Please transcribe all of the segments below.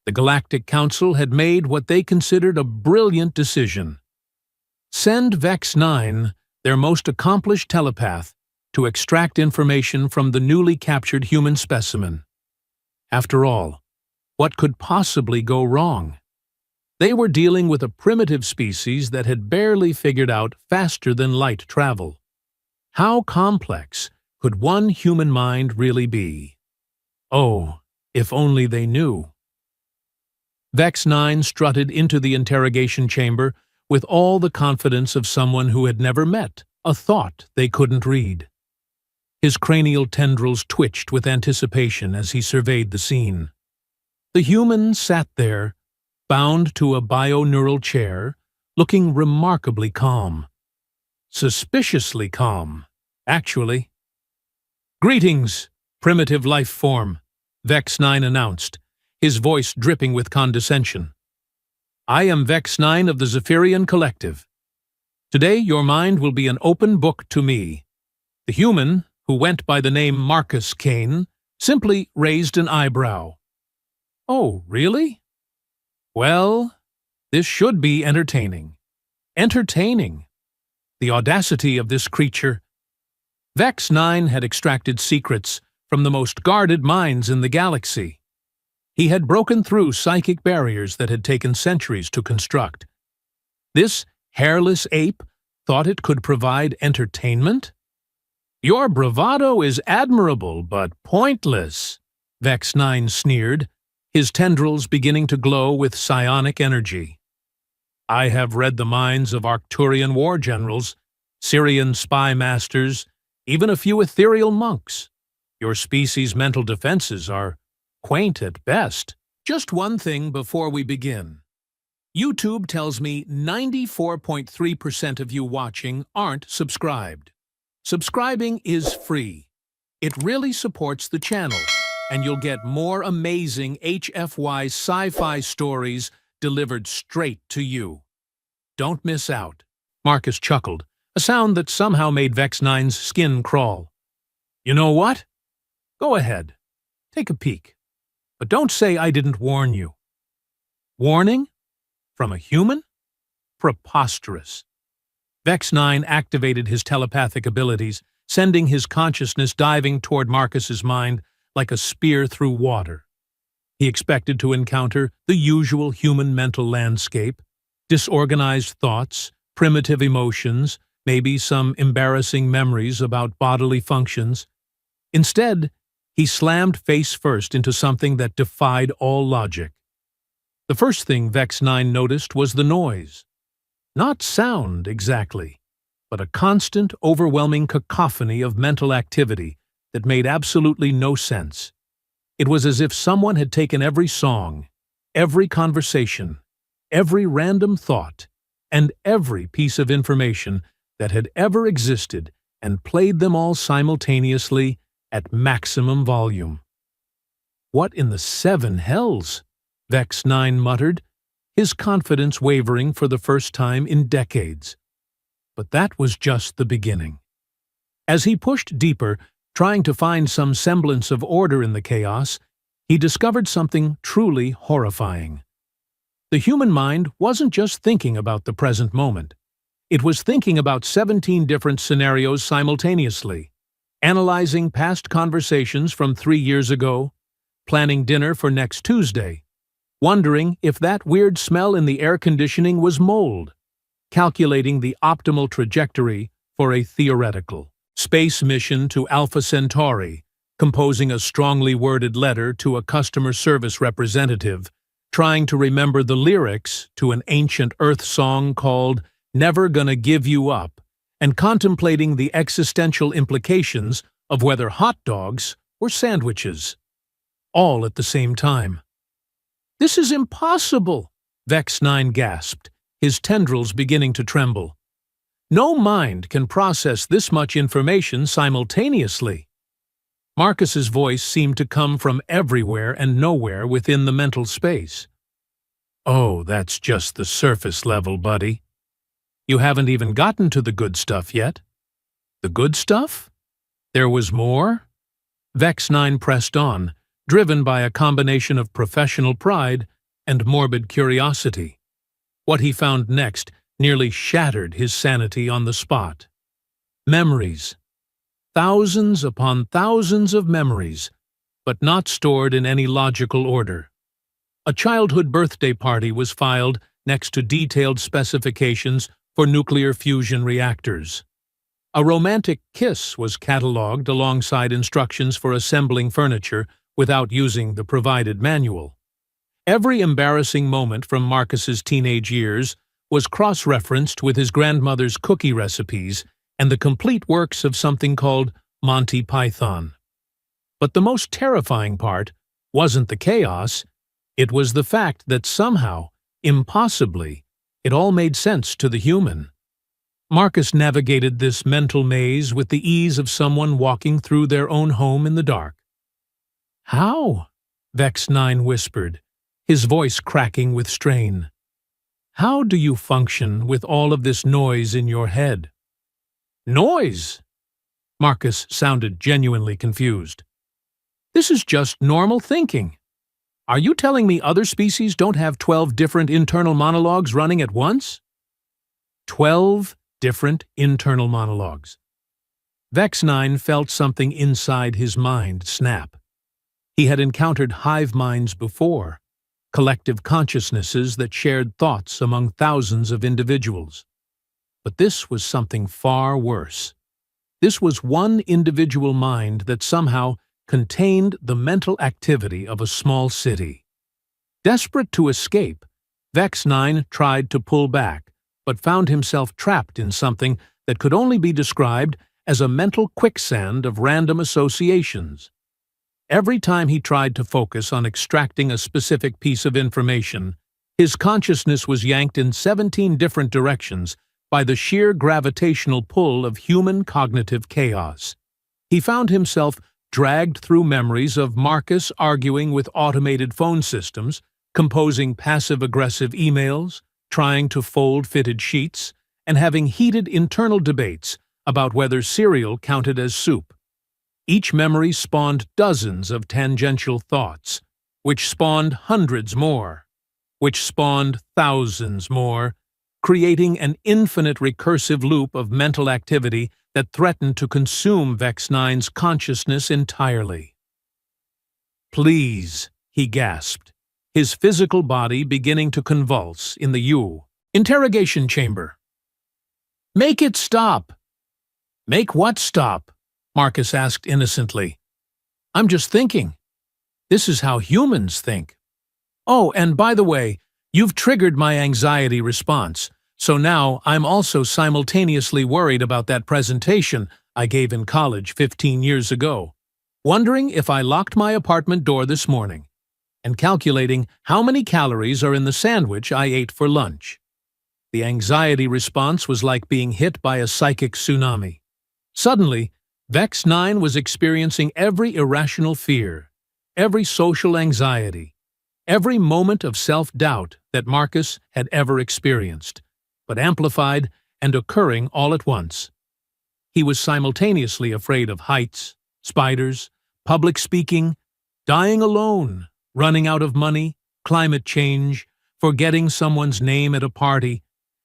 The Galactic Council had made what they considered a brilliant decision. Send Vex 9, their most accomplished telepath, to extract information from the newly captured human specimen. After all, what could possibly go wrong? They were dealing with a primitive species that had barely figured out faster-than-light travel. How complex could one human mind really be? Oh, if only they knew. Vex 9 strutted into the interrogation chamber with all the confidence of someone who had never met a thought they couldn't read. His cranial tendrils twitched with anticipation as he surveyed the scene. The human sat there, bound to a bio-neural chair, looking remarkably calm. Suspiciously calm, actually. "Greetings, primitive life form," Vex 9 announced, his voice dripping with condescension. "I am Vex 9 of the Zephyrian Collective. Today your mind will be an open book to me." The human, who went by the name Marcus Kane, simply raised an eyebrow. "Oh, really? Well, this should be entertaining." Entertaining! The audacity of this creature. Vex 9 had extracted secrets from the most guarded minds in the galaxy. He had broken through psychic barriers that had taken centuries to construct. This hairless ape thought it could provide entertainment? "Your bravado is admirable, but pointless," Vex 9 sneered, his tendrils beginning to glow with psionic energy. "I have read the minds of Arcturian war generals, Syrian spy masters, even a few ethereal monks. Your species' mental defenses are quaint at best." Just one thing before we begin. YouTube tells me 94.3% of you watching aren't subscribed. Subscribing is free. It really supports the channel, and you'll get more amazing HFY sci-fi stories delivered straight to you. Don't miss out. Marcus chuckled, a sound that somehow made Vex 9's skin crawl. "You know what? Go ahead. Take a peek. But don't say I didn't warn you." Warning? From a human? Preposterous. Vex 9 activated his telepathic abilities, sending his consciousness diving toward Marcus's mind like a spear through water. He expected to encounter the usual human mental landscape: disorganized thoughts, primitive emotions, maybe some embarrassing memories about bodily functions. Instead, he slammed face first into something that defied all logic. The first thing Vex 9 noticed was the noise. Not sound, exactly, but a constant, overwhelming cacophony of mental activity that made absolutely no sense. It was as if someone had taken every song, every conversation, every random thought, and every piece of information that had ever existed and played them all simultaneously at maximum volume. "What in the seven hells?" Vex 9 muttered, his confidence wavering for the first time in decades. But that was just the beginning. As he pushed deeper, trying to find some semblance of order in the chaos, he discovered something truly horrifying. The human mind wasn't just thinking about the present moment. It was thinking about 17 different scenarios simultaneously, analyzing past conversations from 3 years ago, planning dinner for next Tuesday, wondering if that weird smell in the air conditioning was mold, calculating the optimal trajectory for a theoretical space mission to Alpha Centauri, composing a strongly worded letter to a customer service representative, trying to remember the lyrics to an ancient Earth song called "Never Gonna Give You Up," and contemplating the existential implications of whether hot dogs or sandwiches. All at the same time. "This is impossible," Vex 9 gasped, his tendrils beginning to tremble. "No mind can process this much information simultaneously." Marcus's voice seemed to come from everywhere and nowhere within the mental space. "Oh, that's just the surface level, buddy. You haven't even gotten to the good stuff yet." "The good stuff? There was more?" Vex 9 pressed on, driven by a combination of professional pride and morbid curiosity. What he found next nearly shattered his sanity on the spot. Memories. Thousands upon thousands of memories, but not stored in any logical order. A childhood birthday party was filed next to detailed specifications for nuclear fusion reactors. A romantic kiss was catalogued alongside instructions for assembling furniture without using the provided manual. Every embarrassing moment from Marcus's teenage years was cross-referenced with his grandmother's cookie recipes and the complete works of something called Monty Python. But the most terrifying part wasn't the chaos, it was the fact that somehow, impossibly, it all made sense to the human. Marcus navigated this mental maze with the ease of someone walking through their own home in the dark. "How?" Vex 9 whispered, his voice cracking with strain. "How do you function with all of this noise in your head?" "Noise?" Marcus sounded genuinely confused. "This is just normal thinking. Are you telling me other species don't have 12 different internal monologues running at once?" 12 different internal monologues. Vex 9 felt something inside his mind snap. He had encountered hive minds before, collective consciousnesses that shared thoughts among thousands of individuals. But this was something far worse. This was one individual mind that somehow contained the mental activity of a small city. Desperate to escape, Vex 9 tried to pull back, but found himself trapped in something that could only be described as a mental quicksand of random associations. Every time he tried to focus on extracting a specific piece of information, his consciousness was yanked in 17 different directions by the sheer gravitational pull of human cognitive chaos. He found himself dragged through memories of Marcus arguing with automated phone systems, composing passive-aggressive emails, trying to fold fitted sheets, and having heated internal debates about whether cereal counted as soup. Each memory spawned dozens of tangential thoughts, which spawned hundreds more, which spawned thousands more, creating an infinite recursive loop of mental activity that threatened to consume Vex 9's consciousness entirely. "Please," he gasped, his physical body beginning to convulse in the interrogation chamber. "Make it stop!" "Make what stop?" Marcus asked innocently. "I'm just thinking. This is how humans think. Oh, and by the way, you've triggered my anxiety response, so now I'm also simultaneously worried about that presentation I gave in college 15 years ago, wondering if I locked my apartment door this morning, and calculating how many calories are in the sandwich I ate for lunch." The anxiety response was like being hit by a psychic tsunami. Suddenly, Vex 9 was experiencing every irrational fear, every social anxiety, every moment of self-doubt that Marcus had ever experienced, but amplified and occurring all at once. He was simultaneously afraid of heights, spiders, public speaking, dying alone, running out of money, climate change, forgetting someone's name at a party,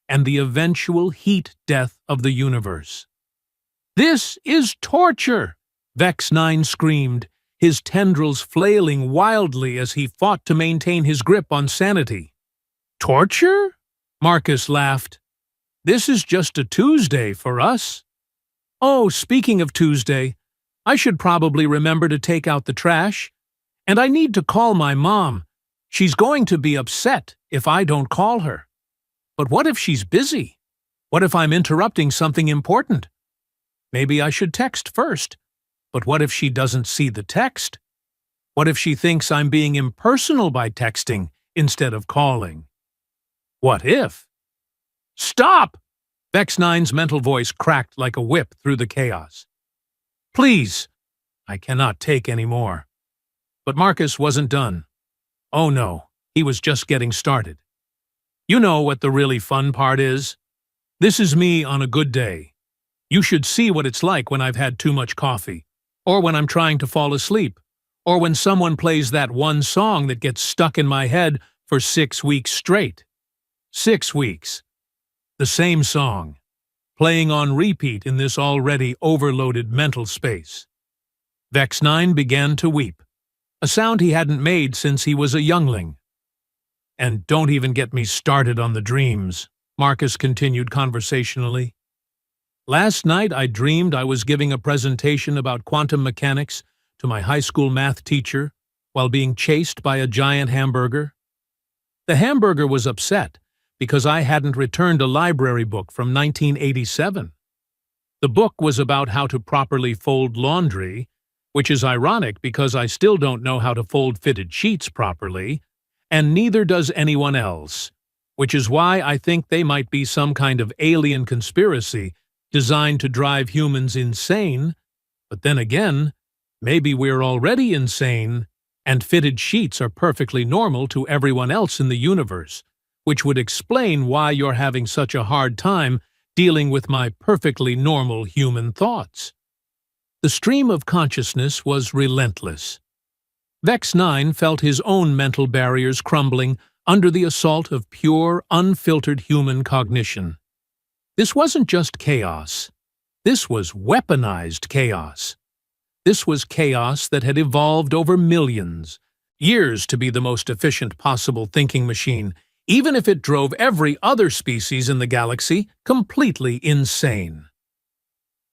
and the eventual heat death of the universe. "This is torture!" Vex 9 screamed, his tendrils flailing wildly as he fought to maintain his grip on sanity. "Torture?" Marcus laughed. "This is just a Tuesday for us." "Oh, speaking of Tuesday, I should probably remember to take out the trash. And I need to call my mom. She's going to be upset if I don't call her. But what if she's busy? What if I'm interrupting something important? Maybe I should text first. But what if she doesn't see the text? What if she thinks I'm being impersonal by texting instead of calling? What if? Stop! Vex 9's mental voice cracked like a whip through the chaos. Please, I cannot take any more. But Marcus wasn't done. Oh no, he was just getting started. You know what the really fun part is? This is me on a good day. You should see what it's like when I've had too much coffee, or when I'm trying to fall asleep, or when someone plays that one song that gets stuck in my head for 6 weeks straight. 6 weeks. The same song, playing on repeat in this already overloaded mental space. Vex 9 began to weep, a sound he hadn't made since he was a youngling. "And don't even get me started on the dreams," Marcus continued conversationally. "Last night I dreamed I was giving a presentation about quantum mechanics to my high school math teacher while being chased by a giant hamburger. The hamburger was upset because I hadn't returned a library book from 1987. The book was about how to properly fold laundry, which is ironic because I still don't know how to fold fitted sheets properly, and neither does anyone else, which is why I think they might be some kind of alien conspiracy designed to drive humans insane. But then again, maybe we're already insane, and fitted sheets are perfectly normal to everyone else in the universe, which would explain why you're having such a hard time dealing with my perfectly normal human thoughts." The stream of consciousness was relentless. Vex 9 felt his own mental barriers crumbling under the assault of pure, unfiltered human cognition. This wasn't just chaos. This was weaponized chaos. This was chaos that had evolved over millions, years to be the most efficient possible thinking machine, even if it drove every other species in the galaxy completely insane.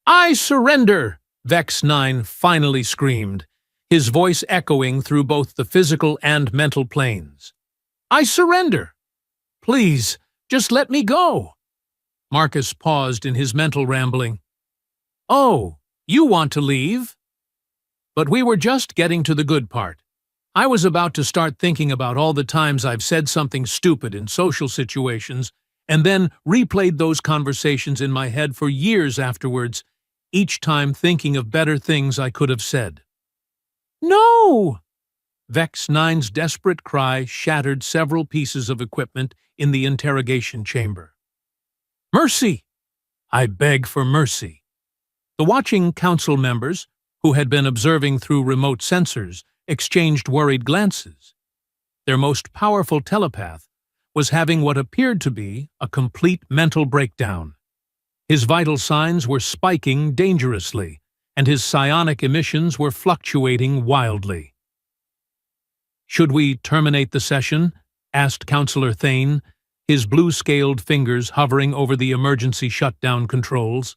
"I surrender!" Vex 9 finally screamed, his voice echoing through both the physical and mental planes. "I surrender! Please, just let me go!" Marcus paused in his mental rambling. "Oh, you want to leave?" But we were just getting to the good part. I was about to start thinking about all the times I've said something stupid in social situations and then replayed those conversations in my head for years afterwards, each time thinking of better things I could have said. "No!" Vex 9's desperate cry shattered several pieces of equipment in the interrogation chamber. "Mercy! I beg for mercy." The watching council members, who had been observing through remote sensors, exchanged worried glances. Their most powerful telepath was having what appeared to be a complete mental breakdown. His vital signs were spiking dangerously, and his psionic emissions were fluctuating wildly. "Should we terminate the session?" asked Councillor Thane, his blue-scaled fingers hovering over the emergency shutdown controls.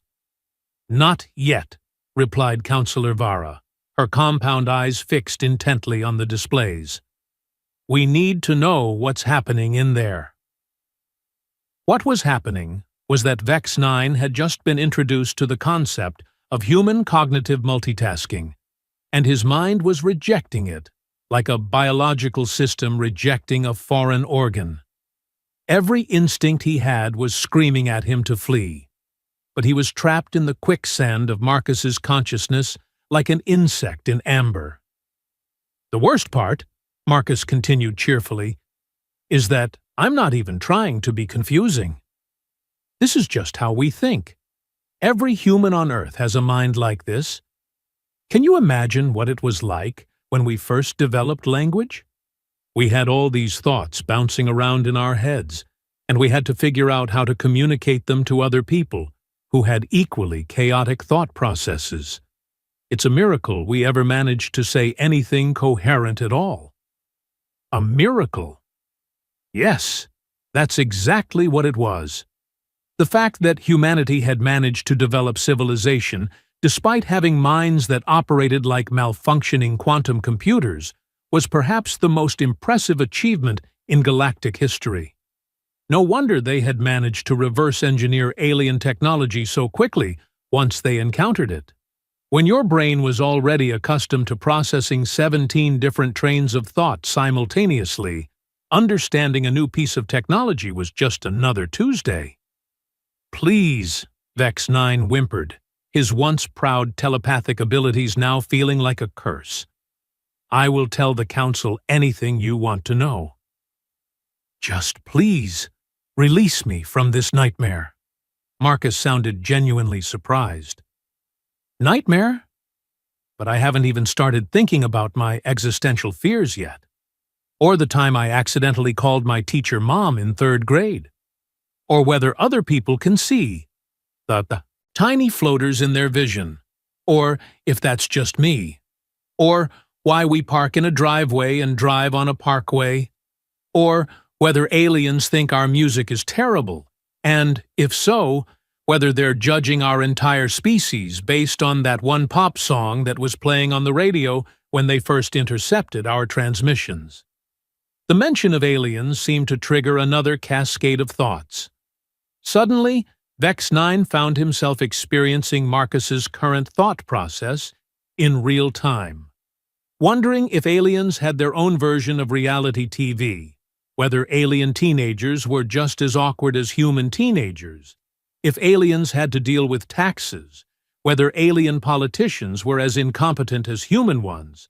"Not yet," replied Councillor Vara, her compound eyes fixed intently on the displays. "We need to know what's happening in there." What was happening was that Vex 9 had just been introduced to the concept of human cognitive multitasking, and his mind was rejecting it, like a biological system rejecting a foreign organ. Every instinct he had was screaming at him to flee, but he was trapped in the quicksand of Marcus's consciousness like an insect in amber. "The worst part," Marcus continued cheerfully, "is that I'm not even trying to be confusing. This is just how we think. Every human on Earth has a mind like this. Can you imagine what it was like when we first developed language? We had all these thoughts bouncing around in our heads, and we had to figure out how to communicate them to other people who had equally chaotic thought processes. It's a miracle we ever managed to say anything coherent at all." A miracle? Yes, that's exactly what it was. The fact that humanity had managed to develop civilization, despite having minds that operated like malfunctioning quantum computers, was perhaps the most impressive achievement in galactic history. No wonder they had managed to reverse engineer alien technology so quickly once they encountered it. When your brain was already accustomed to processing 17 different trains of thought simultaneously, understanding a new piece of technology was just another Tuesday. "Please," Vex 9 whimpered, his once proud telepathic abilities now feeling like a curse. "I will tell the Council anything you want to know. Just please, release me from this nightmare." Marcus sounded genuinely surprised. "Nightmare? but I haven't even started thinking about my existential fears yet. Or the time I accidentally called my teacher Mom in 3rd grade. Or whether other people can see the tiny floaters in their vision. Or if that's just me. Or why we park in a driveway and drive on a parkway. Or whether aliens think our music is terrible. And, if so, whether they're judging our entire species based on that one pop song that was playing on the radio when they first intercepted our transmissions. The mention of aliens seemed to trigger another cascade of thoughts. Suddenly, Vex 9 found himself experiencing Marcus's current thought process in real time, wondering if aliens had their own version of reality TV, whether alien teenagers were just as awkward as human teenagers, if aliens had to deal with taxes, whether alien politicians were as incompetent as human ones,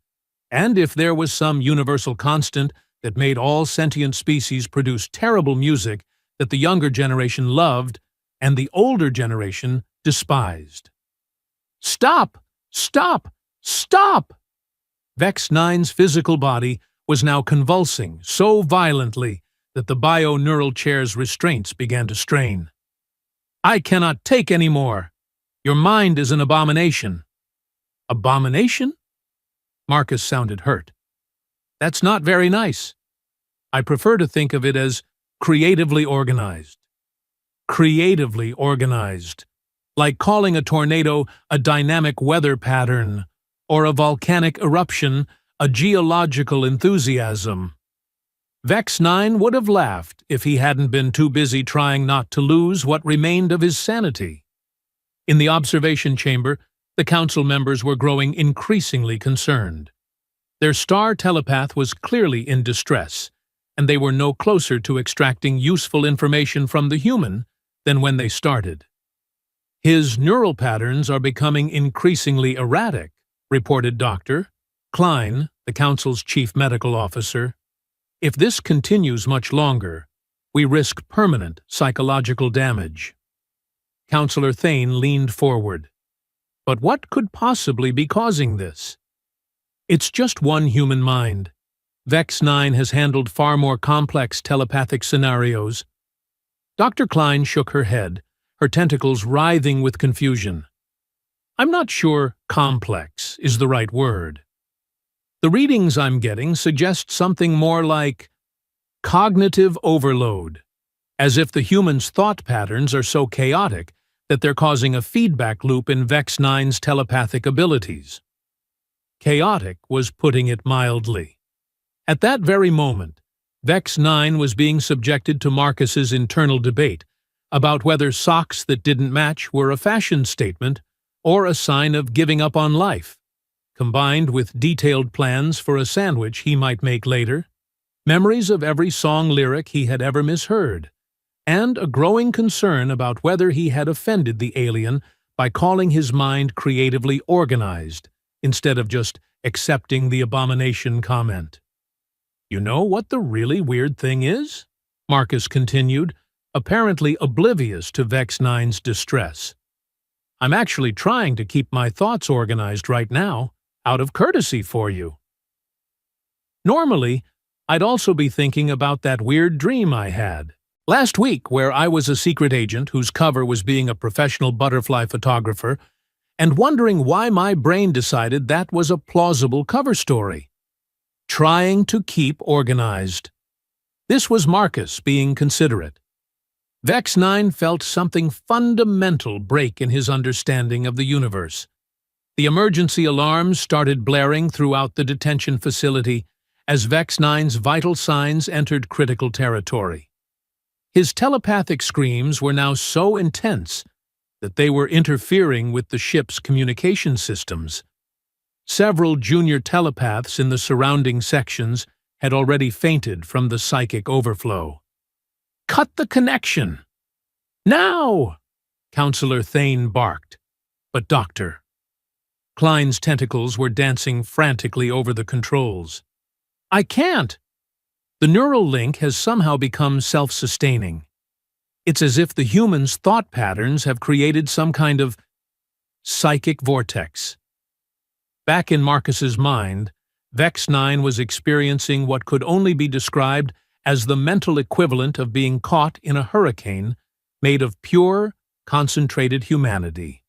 and if there was some universal constant that made all sentient species produce terrible music that the younger generation loved and the older generation despised. Stop! Stop! Stop! Vex 9's physical body was now convulsing so violently that the bio-neural chair's restraints began to strain. I cannot take any more. Your mind is an abomination. Abomination? Marcus sounded hurt. That's not very nice. I prefer to think of it as creatively organized. Creatively organized. Like calling a tornado a dynamic weather pattern, or a volcanic eruption a geological enthusiasm. Vex 9 would have laughed if he hadn't been too busy trying not to lose what remained of his sanity. In the observation chamber, the council members were growing increasingly concerned. Their star telepath was clearly in distress, and they were no closer to extracting useful information from the human than when they started. His neural patterns are becoming increasingly erratic, reported Dr. Klein, the council's chief medical officer. If this continues much longer, we risk permanent psychological damage. Councillor Thane leaned forward. But what could possibly be causing this? It's just one human mind. Vex 9 has handled far more complex telepathic scenarios. Dr. Klein shook her head, her tentacles writhing with confusion. I'm not sure complex is the right word. The readings I'm getting suggest something more like cognitive overload, as if the human's thought patterns are so chaotic that they're causing a feedback loop in Vex 9's telepathic abilities. Chaotic was putting it mildly. At that very moment, Vex 9 was being subjected to Marcus's internal debate about whether socks that didn't match were a fashion statement or a sign of giving up on life, combined with detailed plans for a sandwich he might make later, memories of every song lyric he had ever misheard, and a growing concern about whether he had offended the alien by calling his mind creatively organized, instead of just accepting the abomination comment. You know what the really weird thing is? Marcus continued, apparently oblivious to Vex 9's distress. I'm actually trying to keep my thoughts organized right now, out of courtesy for you. Normally, I'd also be thinking about that weird dream I had last week where I was a secret agent whose cover was being a professional butterfly photographer and wondering why my brain decided that was a plausible cover story. Trying to keep organized. This was Marcus being considerate. Vex 9 felt something fundamental break in his understanding of the universe. The emergency alarms started blaring throughout the detention facility as Vex 9's vital signs entered critical territory. His telepathic screams were now so intense that they were interfering with the ship's communication systems. Several junior telepaths in the surrounding sections had already fainted from the psychic overflow. Cut the connection! Now! Councillor Thane barked. But Dr. Klein's tentacles were dancing frantically over the controls. I can't! The neural link has somehow become self-sustaining. It's as if the human's thought patterns have created some kind of psychic vortex. Back in Marcus's mind, Vex 9 was experiencing what could only be described as the mental equivalent of being caught in a hurricane made of pure, concentrated humanity.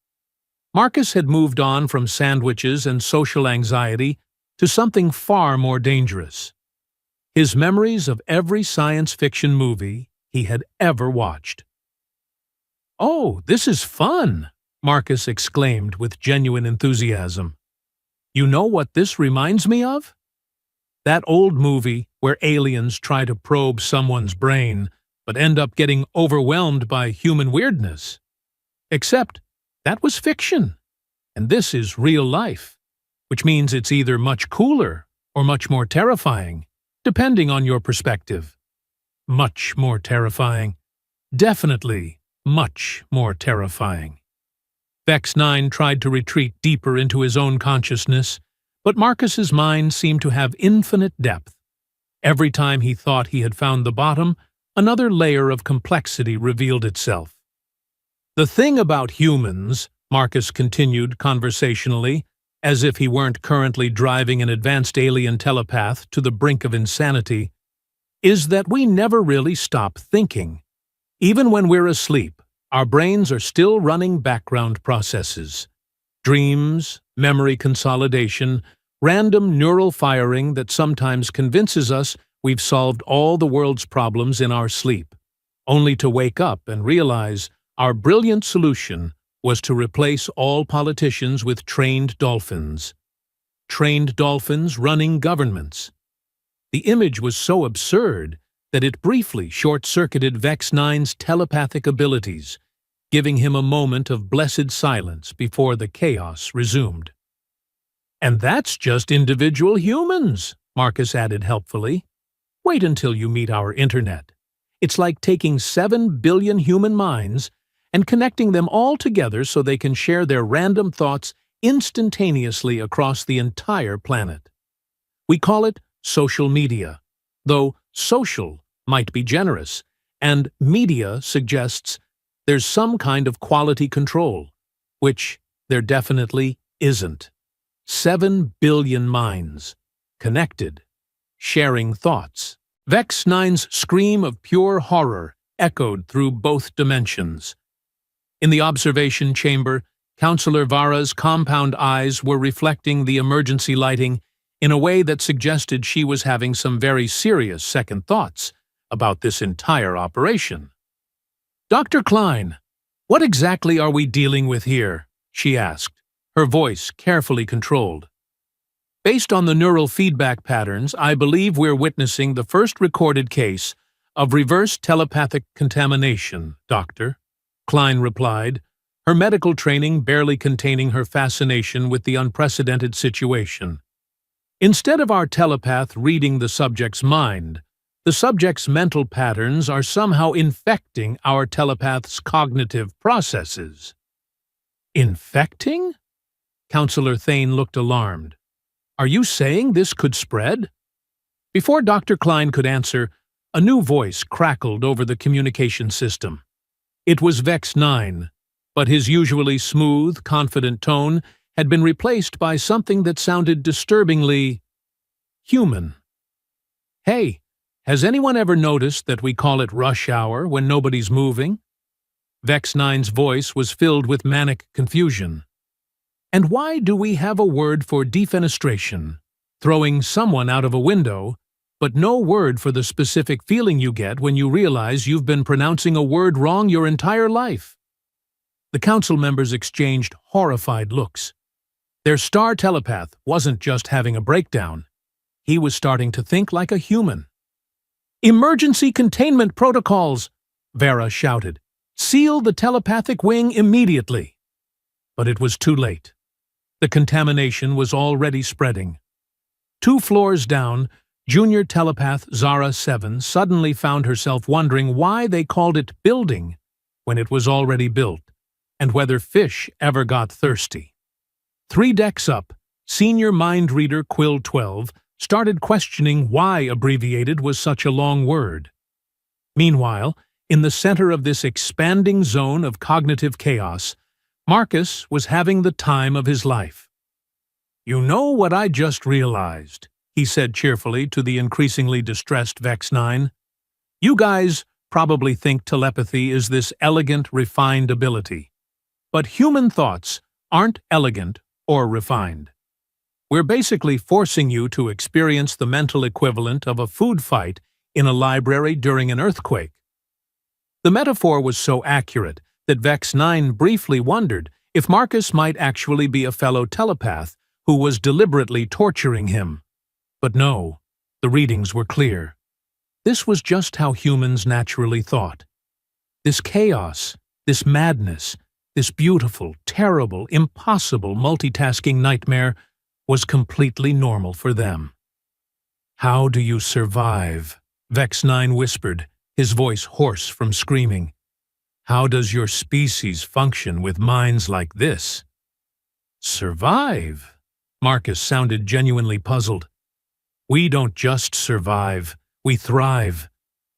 Marcus had moved on from sandwiches and social anxiety to something far more dangerous. His memories of every science fiction movie he had ever watched. "Oh, this is fun!" Marcus exclaimed with genuine enthusiasm. "You know what this reminds me of? That old movie where aliens try to probe someone's brain but end up getting overwhelmed by human weirdness. Except that was fiction, and this is real life, which means it's either much cooler or much more terrifying, depending on your perspective. Much more terrifying. Definitely much more terrifying." Vex 9 tried to retreat deeper into his own consciousness, but Marcus's mind seemed to have infinite depth. Every time he thought he had found the bottom, another layer of complexity revealed itself. "The thing about humans," Marcus continued conversationally, as if he weren't currently driving an advanced alien telepath to the brink of insanity, "is that we never really stop thinking. Even when we're asleep, our brains are still running background processes. Dreams, memory consolidation, random neural firing that sometimes convinces us we've solved all the world's problems in our sleep, only to wake up and realize our brilliant solution was to replace all politicians with trained dolphins. Trained dolphins running governments." The image was so absurd that it briefly short-circuited Vex 9's telepathic abilities, giving him a moment of blessed silence before the chaos resumed. "And that's just individual humans," Marcus added helpfully. "Wait until you meet our internet. It's like taking 7 billion human minds and connecting them all together so they can share their random thoughts instantaneously across the entire planet. We call it social media, though social might be generous, and media suggests there's some kind of quality control, which there definitely isn't. 7 billion minds, connected, sharing thoughts." Vex 9's scream of pure horror echoed through both dimensions. In the observation chamber, Counselor Vara's compound eyes were reflecting the emergency lighting in a way that suggested she was having some very serious second thoughts about this entire operation. "Dr. Klein, what exactly are we dealing with here?" she asked, her voice carefully controlled. "Based on the neural feedback patterns, I believe we're witnessing the first recorded case of reverse telepathic contamination, Doctor," Klein replied, her medical training barely containing her fascination with the unprecedented situation. "Instead of our telepath reading the subject's mind, the subject's mental patterns are somehow infecting our telepath's cognitive processes." "Infecting?" Counselor Thane looked alarmed. "Are you saying this could spread?" Before Dr. Klein could answer, a new voice crackled over the communication system. It was Vex 9, but his usually smooth, confident tone had been replaced by something that sounded disturbingly human. "Hey, has anyone ever noticed that we call it rush hour when nobody's moving?" Vex 9's voice was filled with manic confusion. "And why do we have a word for defenestration, throwing someone out of a window, but no word for the specific feeling you get when you realize you've been pronouncing a word wrong your entire life?" The council members exchanged horrified looks. Their star telepath wasn't just having a breakdown. He was starting to think like a human. "Emergency containment protocols!" Vera shouted. "Seal the telepathic wing immediately!" But it was too late. The contamination was already spreading. 2 floors down, junior telepath Zara 7 suddenly found herself wondering why they called it building when it was already built, and whether fish ever got thirsty. 3 decks up, senior mind reader Quill 12 started questioning why abbreviated was such a long word. Meanwhile, in the center of this expanding zone of cognitive chaos, Marcus was having the time of his life. "You know what I just realized," he said cheerfully to the increasingly distressed Vex 9. "You guys probably think telepathy is this elegant, refined ability. But human thoughts aren't elegant or refined. We're basically forcing you to experience the mental equivalent of a food fight in a library during an earthquake." The metaphor was so accurate that Vex 9 briefly wondered if Marcus might actually be a fellow telepath who was deliberately torturing him. But no, the readings were clear. This was just how humans naturally thought. This chaos, this madness, this beautiful, terrible, impossible multitasking nightmare was completely normal for them. "How do you survive?" Vex 9 whispered, his voice hoarse from screaming. "How does your species function with minds like this?" "Survive?" Marcus sounded genuinely puzzled. "We don't just survive, we thrive.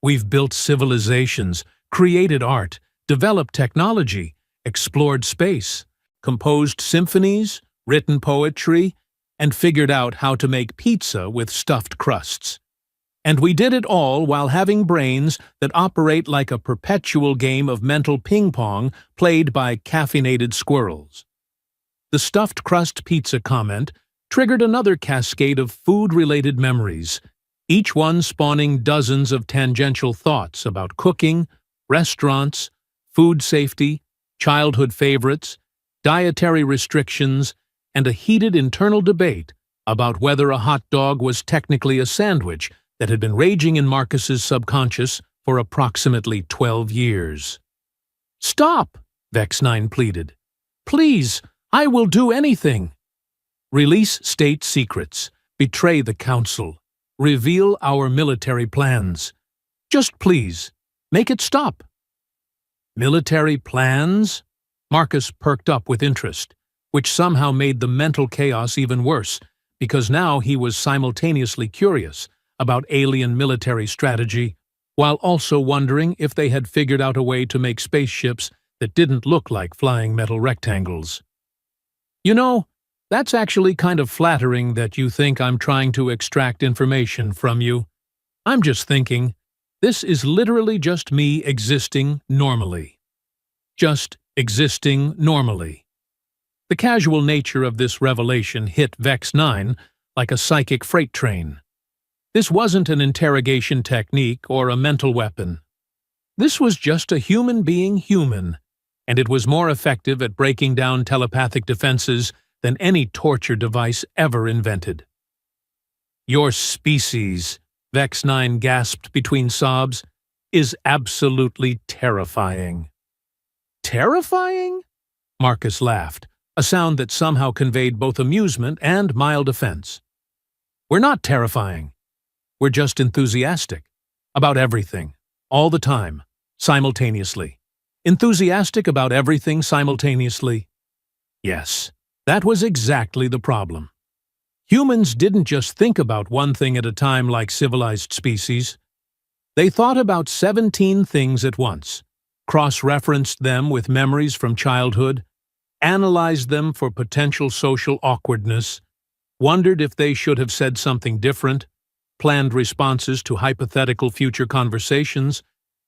We've built civilizations, created art, developed technology, explored space, composed symphonies, written poetry, and figured out how to make pizza with stuffed crusts. And we did it all while having brains that operate like a perpetual game of mental ping-pong played by caffeinated squirrels." The stuffed crust pizza comment triggered another cascade of food-related memories, each one spawning dozens of tangential thoughts about cooking, restaurants, food safety, childhood favorites, dietary restrictions, and a heated internal debate about whether a hot dog was technically a sandwich that had been raging in Marcus's subconscious for approximately 12 years. "Stop!" Vex 9 pleaded. "Please, I will do anything." "Release state secrets, betray the council, reveal our military plans. Just please, make it stop." "Military plans?" Marcus perked up with interest, which somehow made the mental chaos even worse, because now he was simultaneously curious about alien military strategy, while also wondering if they had figured out a way to make spaceships that didn't look like flying metal rectangles. "You know, that's actually kind of flattering that you think I'm trying to extract information from you. I'm just thinking, this is literally just me existing normally. Just existing normally." The casual nature of this revelation hit Vex 9 like a psychic freight train. This wasn't an interrogation technique or a mental weapon. This was just a human being human, and it was more effective at breaking down telepathic defenses than any torture device ever invented. "Your species," Vex 9 gasped between sobs, "is absolutely terrifying." "Terrifying?" Marcus laughed, a sound that somehow conveyed both amusement and mild offense. "We're not terrifying. We're just enthusiastic. About everything. All the time. Simultaneously. Enthusiastic about everything simultaneously." Yes, that was exactly the problem. Humans didn't just think about one thing at a time like civilized species. They thought about 17 things at once, cross-referenced them with memories from childhood, analyzed them for potential social awkwardness, wondered if they should have said something different, planned responses to hypothetical future conversations,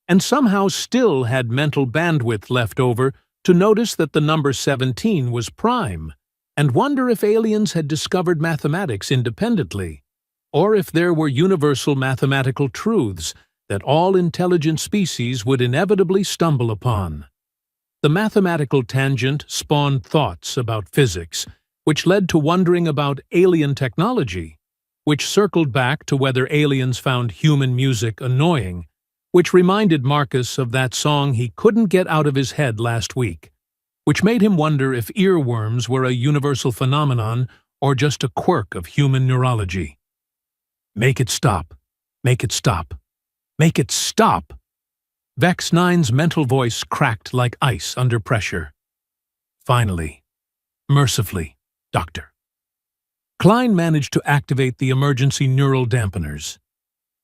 and somehow still had mental bandwidth left over to notice that the number 17 was prime, and wonder if aliens had discovered mathematics independently, or if there were universal mathematical truths that all intelligent species would inevitably stumble upon. The mathematical tangent spawned thoughts about physics, which led to wondering about alien technology, which circled back to whether aliens found human music annoying, which reminded Marcus of that song he couldn't get out of his head last week, which made him wonder if earworms were a universal phenomenon or just a quirk of human neurology. "Make it stop. Make it stop. Make it stop!" Vex 9's mental voice cracked like ice under pressure. "Finally. Mercifully, Doctor." Klein managed to activate the emergency neural dampeners.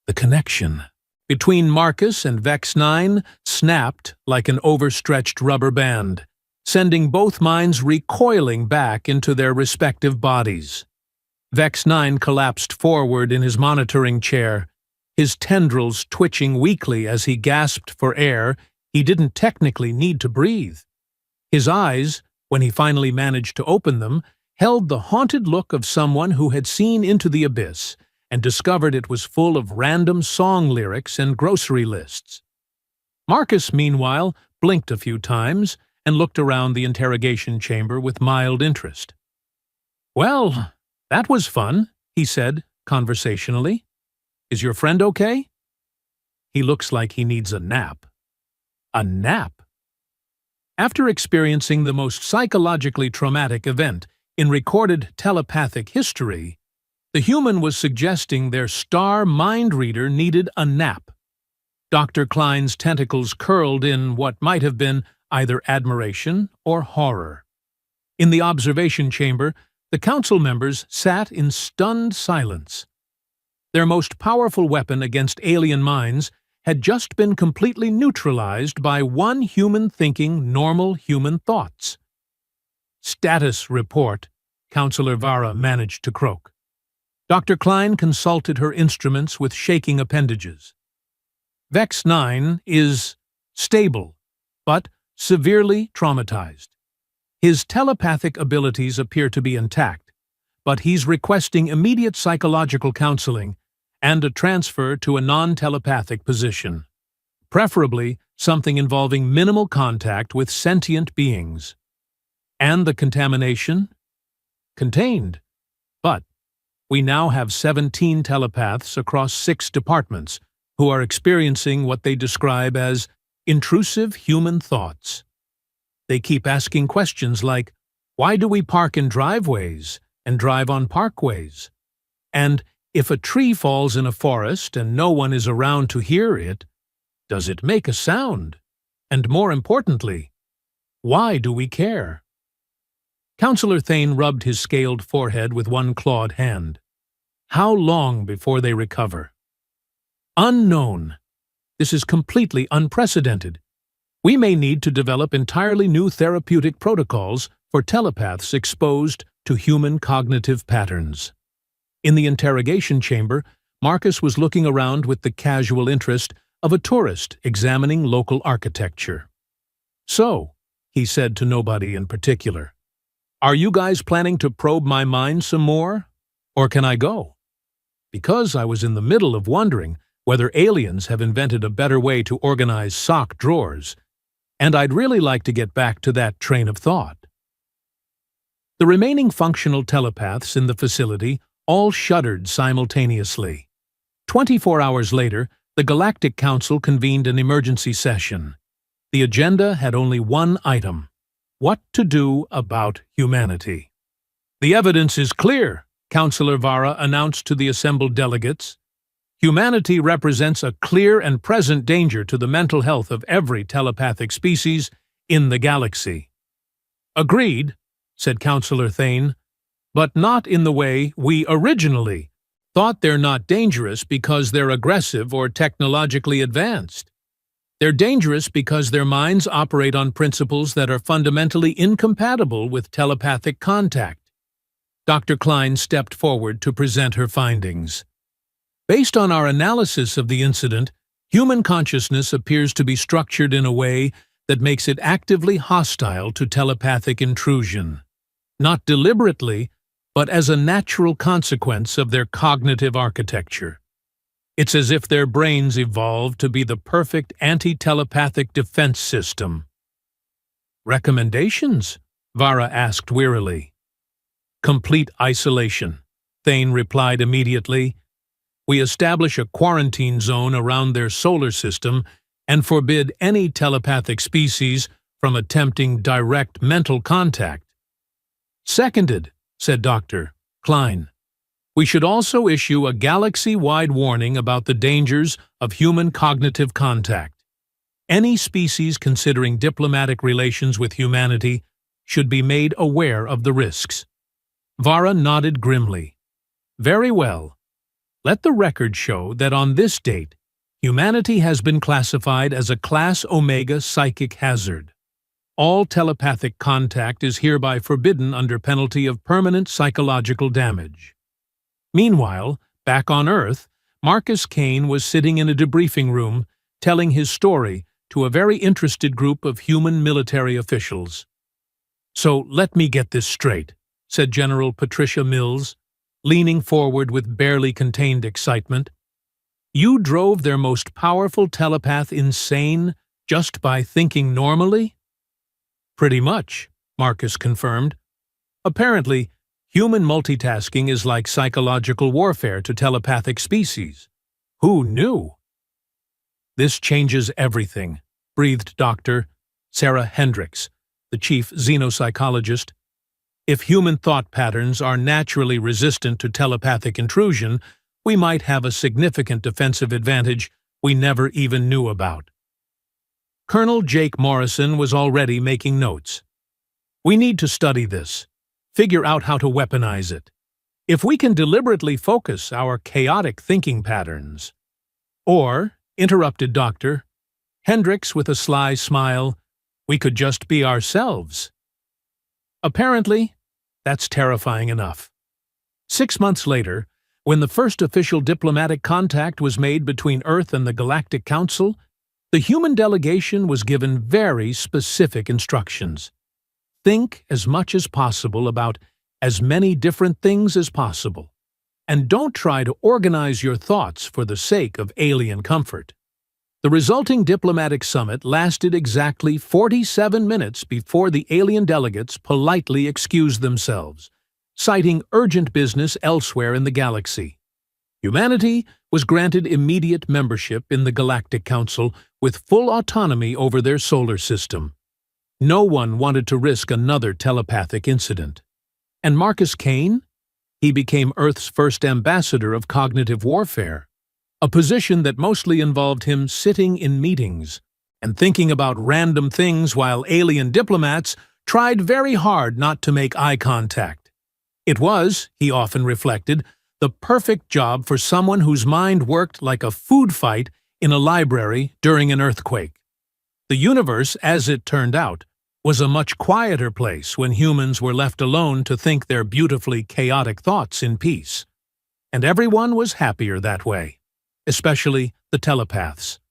The connection between Marcus and Vex 9 snapped like an overstretched rubber band, sending both minds recoiling back into their respective bodies. Vex 9 collapsed forward in his monitoring chair, his tendrils twitching weakly as he gasped for air. He didn't technically need to breathe. His eyes, when he finally managed to open them, held the haunted look of someone who had seen into the abyss and discovered it was full of random song lyrics and grocery lists. Marcus, meanwhile, blinked a few times and looked around the interrogation chamber with mild interest. "Well, that was fun," he said, conversationally. "Is your friend okay?" "He looks like he needs a nap." "A nap?" After experiencing the most psychologically traumatic event in recorded telepathic history, the human was suggesting their star mind reader needed a nap. Dr. Klein's tentacles curled in what might have been either admiration or horror. In the observation chamber, the council members sat in stunned silence. Their most powerful weapon against alien minds had just been completely neutralized by one human thinking normal human thoughts. "Status report," Counselor Vara managed to croak. Dr. Klein consulted her instruments with shaking appendages. "Vex 9 is stable, but severely traumatized. His telepathic abilities appear to be intact, but he's requesting immediate psychological counseling and a transfer to a non-telepathic position, preferably something involving minimal contact with sentient beings. And the contamination? Contained. But we now have 17 telepaths across 6 departments who are experiencing what they describe as intrusive human thoughts. They keep asking questions like, why do we park in driveways and drive on parkways? And if a tree falls in a forest and no one is around to hear it, does it make a sound? And more importantly, why do we care? Counselor Thane rubbed his scaled forehead with one clawed hand. How long before they recover? Unknown. This is completely unprecedented. We may need to develop entirely new therapeutic protocols for telepaths exposed to human cognitive patterns. In the interrogation chamber, Marcus was looking around with the casual interest of a tourist examining local architecture. "So," he said to nobody in particular, "are you guys planning to probe my mind some more? Or can I go? Because I was in the middle of wondering whether aliens have invented a better way to organize sock drawers, and I'd really like to get back to that train of thought." The remaining functional telepaths in the facility all shuddered simultaneously. 24 hours later, the Galactic Council convened an emergency session. The agenda had only one item: what to do about humanity. "The evidence is clear," Counselor Vara announced to the assembled delegates. "Humanity represents a clear and present danger to the mental health of every telepathic species in the galaxy." "Agreed," said Counselor Thane, "but not in the way we originally thought. They're not dangerous because they're aggressive or technologically advanced. They're dangerous because their minds operate on principles that are fundamentally incompatible with telepathic contact." Dr. Klein stepped forward to present her findings. "Based on our analysis of the incident, human consciousness appears to be structured in a way that makes it actively hostile to telepathic intrusion. Not deliberately, but as a natural consequence of their cognitive architecture. It's as if their brains evolved to be the perfect anti-telepathic defense system." "Recommendations?" Vara asked wearily. "Complete isolation," Thane replied immediately. "We establish a quarantine zone around their solar system and forbid any telepathic species from attempting direct mental contact." "Seconded," said Dr. Klein. "We should also issue a galaxy-wide warning about the dangers of human cognitive contact. Any species considering diplomatic relations with humanity should be made aware of the risks." Vara nodded grimly. "Very well. Let the record show that on this date, humanity has been classified as a Class Omega psychic hazard. All telepathic contact is hereby forbidden under penalty of permanent psychological damage." Meanwhile, back on Earth, Marcus Kane was sitting in a debriefing room telling his story to a very interested group of human military officials. "So let me get this straight," said General Patricia Mills, leaning forward with barely contained excitement. "You drove their most powerful telepath insane just by thinking normally?" "Pretty much," Marcus confirmed. "Apparently, human multitasking is like psychological warfare to telepathic species. Who knew?" "This changes everything," breathed Dr. Sarah Hendricks, the chief xenopsychologist. "If human thought patterns are naturally resistant to telepathic intrusion, we might have a significant defensive advantage we never even knew about." Colonel Jake Morrison was already making notes. "We need to study this, figure out how to weaponize it. If we can deliberately focus our chaotic thinking patterns." "Or," interrupted Dr. Hendricks with a sly smile, "we could just be ourselves." Apparently, that's terrifying enough. 6 months later, when the first official diplomatic contact was made between Earth and the Galactic Council, the human delegation was given very specific instructions. Think as much as possible about as many different things as possible, and don't try to organize your thoughts for the sake of alien comfort. The resulting diplomatic summit lasted exactly 47 minutes before the alien delegates politely excused themselves, citing urgent business elsewhere in the galaxy. Humanity was granted immediate membership in the Galactic Council with full autonomy over their solar system. No one wanted to risk another telepathic incident. And Marcus Kane? He became Earth's first ambassador of cognitive warfare, a position that mostly involved him sitting in meetings and thinking about random things while alien diplomats tried very hard not to make eye contact. It was, he often reflected, the perfect job for someone whose mind worked like a food fight in a library during an earthquake. The universe, as it turned out, was a much quieter place when humans were left alone to think their beautifully chaotic thoughts in peace. And everyone was happier that way, especially the telepaths.